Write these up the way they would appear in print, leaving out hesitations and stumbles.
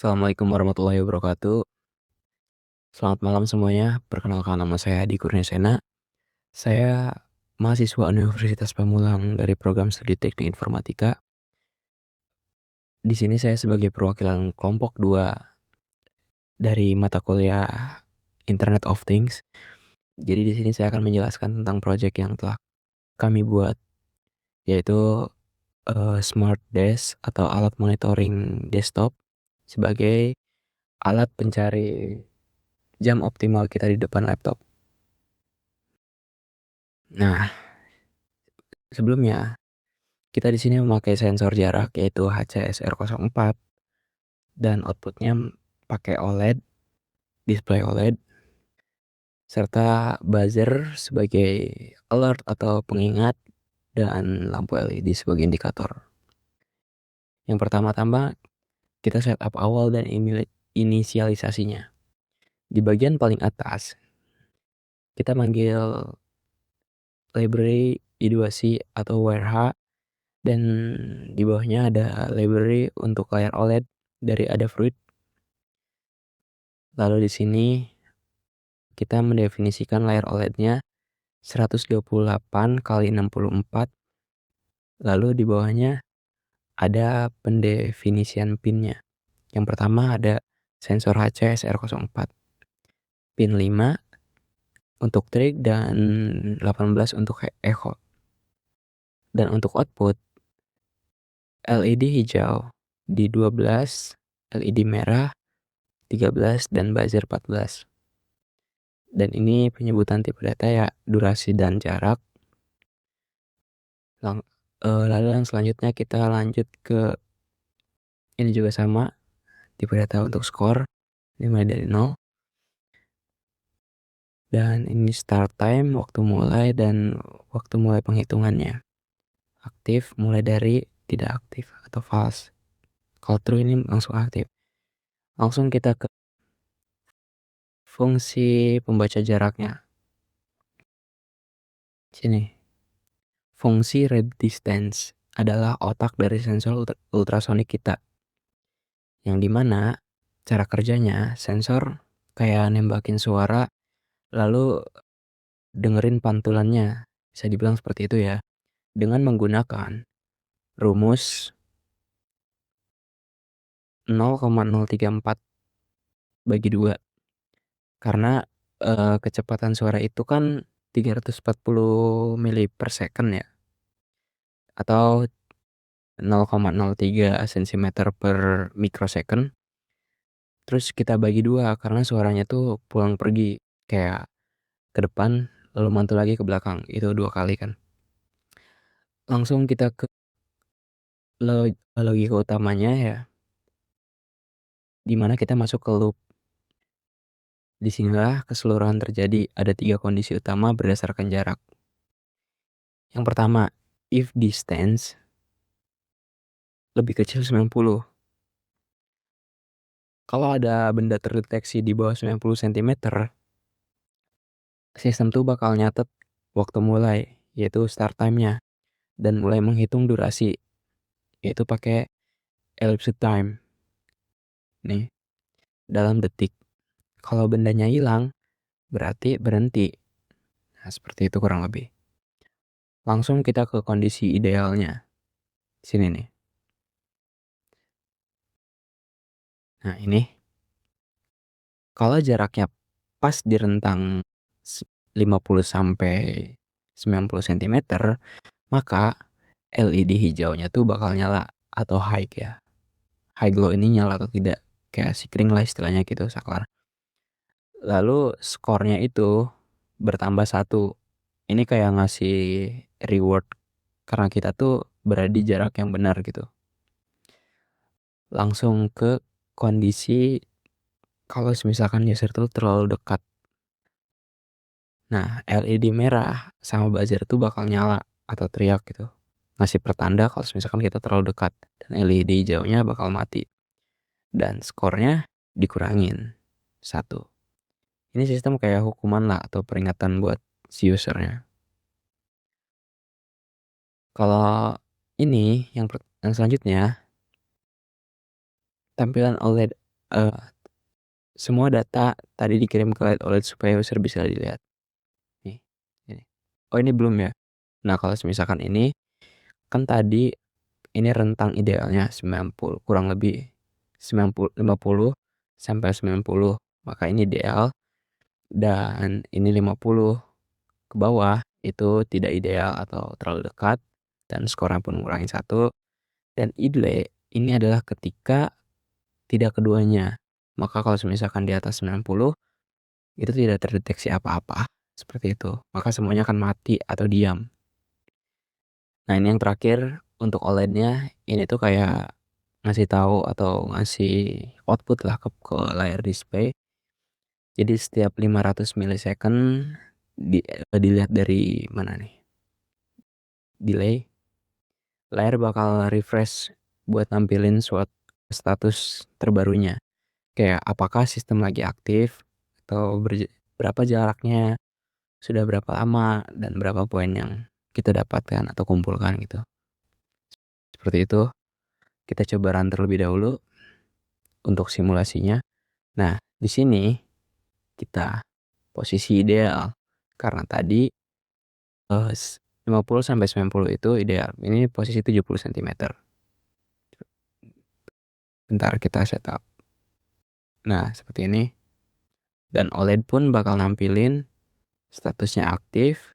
Assalamualaikum warahmatullahi wabarakatuh. Selamat malam semuanya. Perkenalkan nama saya Adi Kurniasena. Saya mahasiswa Universitas Pamulang dari program studi Teknik Informatika. Di sini saya sebagai perwakilan kelompok 2 dari mata kuliah Internet of Things. Jadi di sini saya akan menjelaskan tentang proyek yang telah kami buat, yaitu Smart Desk atau alat monitoring desktop sebagai alat pencari jam optimal kita di depan laptop. Nah, sebelumnya kita di sini memakai sensor jarak yaitu HCSR04 dan outputnya pakai OLED, display OLED, serta buzzer sebagai alert atau pengingat dan lampu LED sebagai indikator. Yang pertama-tama kita setup awal dan inisialisasinya. Di bagian paling atas kita manggil library I2C atau WRH, dan di bawahnya ada library untuk layar OLED dari Adafruit. Lalu di sini kita mendefinisikan layar OLED-nya 128 kali 64. Lalu di bawahnya ada pendefinisian pin-nya. Yang pertama ada sensor HCSR04. Pin 5 untuk trig dan 18 untuk echo. Dan untuk output LED hijau di 12, LED merah 13 dan buzzer 14. Dan ini penyebutan tipe data ya, durasi dan jarak. Lalu yang selanjutnya kita lanjut ke ini juga sama, tipe data untuk skor dimulai dari 0. Dan ini start time, waktu mulai dan waktu mulai penghitungannya. Aktif mulai dari tidak aktif atau false. Kalau true ini langsung aktif. Langsung kita ke fungsi pembaca jaraknya. Sini. Fungsi read distance adalah otak dari sensor ultrasonik kita. Yang dimana cara kerjanya sensor kayak nembakin suara lalu dengerin pantulannya. Bisa dibilang seperti itu ya. Dengan menggunakan rumus 0,034 bagi 2. Karena kecepatan suara itu kan 340 mili per second ya. Atau 0,03 cm per microsecond. Terus kita bagi 2 karena suaranya tuh pulang pergi, kayak ke depan lalu mantul lagi ke belakang, itu 2 kali kan. Langsung kita ke logika utamanya ya, dimana kita masuk ke loop. Disinilah keseluruhan terjadi. Ada 3 kondisi utama berdasarkan jarak. Yang pertama, if distance lebih kecil 90. Kalau ada benda terdeteksi di bawah 90 cm, sistem tuh bakal nyatet waktu mulai, yaitu start time-nya, dan mulai menghitung durasi, yaitu pakai elapsed time. Nih, dalam detik. Kalau bendanya hilang, berarti berhenti. Nah, seperti itu kurang lebih. Langsung kita ke kondisi idealnya. Sini nih. Nah, ini. Kalau jaraknya pas di rentang 50 sampai 90 cm, maka LED hijaunya tuh bakal nyala atau high ya. High glow ini nyala atau tidak, kayak sikring lah istilahnya gitu, saklar. Lalu skornya itu bertambah 1. Ini kayak ngasih reward karena kita tuh berada di jarak yang benar gitu. Langsung ke kondisi kalau misalkan user tuh terlalu dekat. Nah, LED merah sama buzzer tuh bakal nyala atau teriak gitu. Ngasih pertanda kalau misalkan kita terlalu dekat. Dan LED hijaunya bakal mati. Dan skornya dikurangin 1. Ini sistem kayak hukuman lah atau peringatan buat si usernya. Kalau ini yang selanjutnya, tampilan OLED eee, semua data tadi dikirim ke LED OLED supaya user bisa dilihat. Nih, ini. Oh, ini belum ya? Nah, kalau semisalkan ini, kan tadi ini rentang idealnya 90, kurang lebih 50 sampai 90, maka ini ideal, dan ini 50 ke bawah itu tidak ideal atau terlalu dekat, dan skornya pun mengurangi 1. Dan delay ini adalah ketika tidak keduanya. Maka kalau misalkan di atas 90 itu tidak terdeteksi apa-apa, seperti itu. Maka semuanya akan mati atau diam. Nah, ini yang terakhir untuk OLED-nya, ini tuh kayak ngasih tahu atau ngasih output lah ke layar display. Jadi setiap 500 millisecond dilihat dari mana nih, delay, layar bakal refresh buat nampilin suatu status terbarunya. Kayak apakah sistem lagi aktif atau berapa jaraknya, sudah berapa lama, dan berapa poin yang kita dapatkan atau kumpulkan gitu. Seperti itu, kita coba run terlebih dahulu untuk simulasinya. Nah, di sini kita posisi ideal karena tadi 50 sampai 90 itu ideal. Ini posisi 70 sentimeter. Bentar kita setup. Nah, seperti ini. Dan OLED pun bakal nampilin statusnya aktif,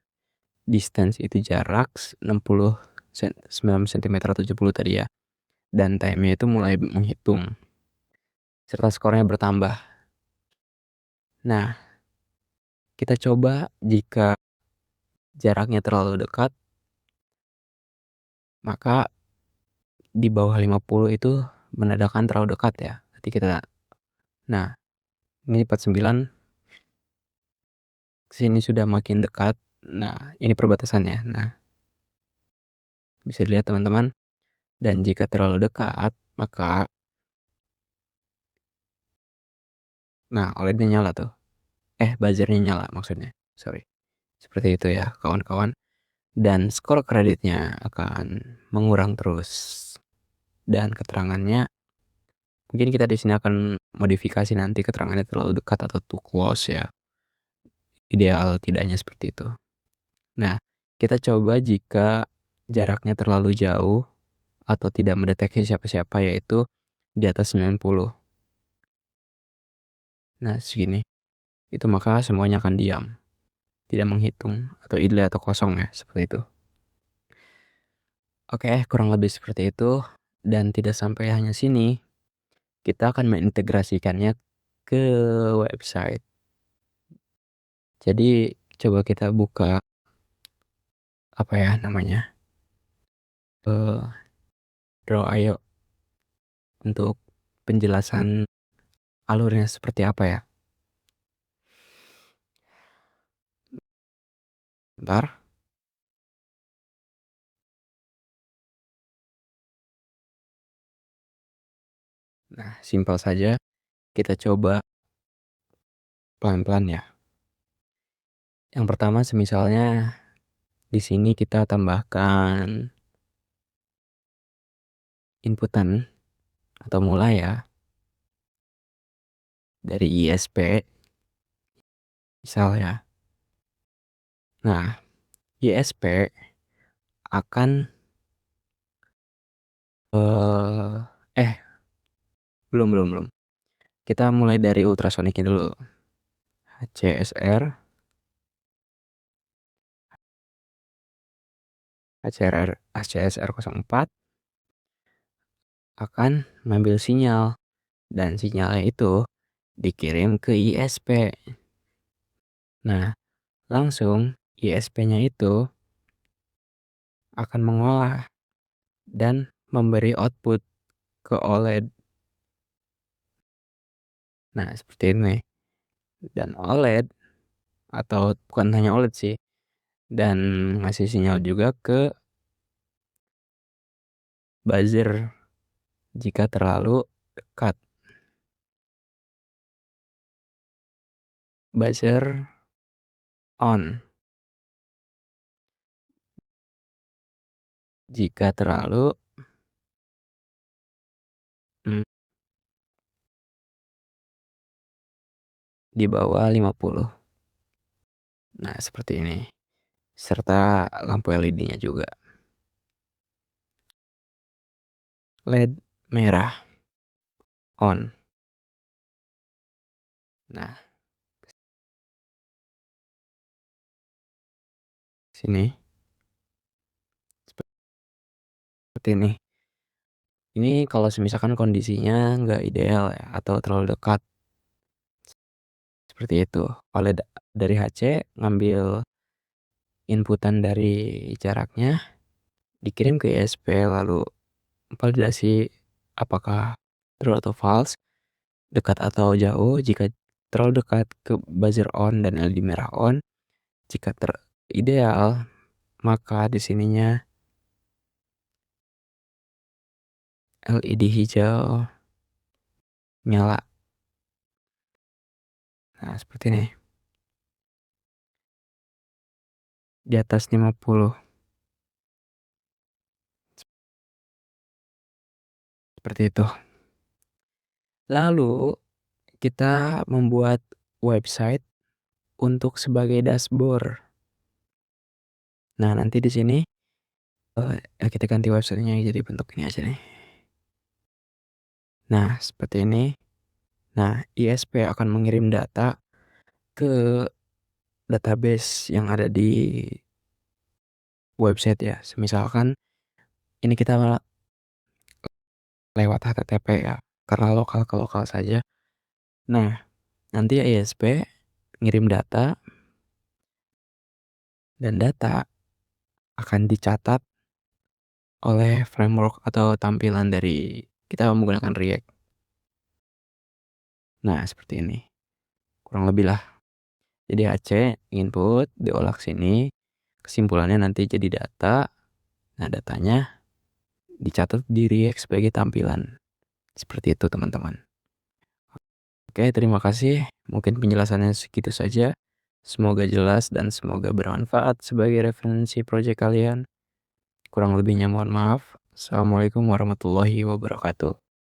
distance itu jarak 9 cm atau 70 tadi ya. Dan time-nya itu mulai menghitung serta skornya bertambah. Nah, kita coba jika jaraknya terlalu dekat, maka di bawah 50 itu menandakan terlalu dekat ya. Nanti kita, nah, ini 49, sini sudah makin dekat. Nah, ini perbatasannya. Nah, bisa dilihat teman-teman. Dan jika terlalu dekat, maka nah, OLED-nya nyala tuh. Buzzernya nyala maksudnya. Sorry. Seperti itu ya, kawan-kawan. Dan skor kreditnya akan mengurang terus. Dan keterangannya mungkin kita di sini akan modifikasi nanti keterangannya terlalu dekat atau too close ya. Ideal tidaknya seperti itu. Nah, kita coba jika jaraknya terlalu jauh atau tidak mendeteksi siapa-siapa, yaitu di atas 90. Nah, segini. Itu maka semuanya akan diam. Tidak menghitung atau idle atau kosong ya, seperti itu. Oke, kurang lebih seperti itu. Dan tidak sampai hanya sini, kita akan mengintegrasikannya ke website. Jadi coba kita buka apa ya namanya, Draw.io untuk penjelasan alurnya seperti apa ya. Bentar. Nah, simpel saja. Kita coba pelan-pelan ya. Yang pertama semisalnya di sini kita tambahkan inputan atau mulai ya dari ISP misal ya. Nah, ISP akan eh eh belum belum belum. Kita mulai dari ultrasoniknya dulu. HCSR HCSR 04 akan mengambil sinyal dan sinyalnya itu dikirim ke ISP. Nah, langsung ISP-nya itu akan mengolah dan memberi output ke OLED. Nah, seperti ini. Dan OLED atau bukan hanya OLED sih, dan ngasih sinyal juga ke buzzer jika terlalu dekat. Buzzer on jika terlalu di bawah 50. Nah, seperti ini. Serta lampu LED-nya juga. LED merah on. Nah, sini seperti ini. Ini kalau semisalkan kondisinya nggak ideal ya atau terlalu dekat, seperti itu. Kalau dari HC ngambil inputan dari jaraknya, dikirim ke ISP lalu validasi apakah true atau false, dekat atau jauh. Jika terlalu dekat ke buzzer on dan LED merah on. Jika ideal, maka di sininya LED hijau nyala. Nah, seperti ini. Di atas 50. Seperti itu. Lalu kita membuat website untuk sebagai dashboard. Nah, nanti di sini kita ganti websitenya jadi bentuk ini aja nih. Nah, seperti ini. Nah, ISP akan mengirim data ke database yang ada di website ya. Misalkan ini kita lewat HTTP ya, karena lokal ke lokal saja. Nah, nanti ISP ngirim data dan data akan dicatat oleh framework atau tampilan dari kita menggunakan React. Nah, seperti ini. Kurang lebih lah. Jadi HC input diolah ke sini, kesimpulannya nanti jadi data. Nah, datanya dicatat di React sebagai tampilan. Seperti itu, teman-teman. Oke, terima kasih. Mungkin penjelasannya segitu saja. Semoga jelas dan semoga bermanfaat sebagai referensi proyek kalian. Kurang lebihnya mohon maaf. Assalamualaikum warahmatullahi wabarakatuh.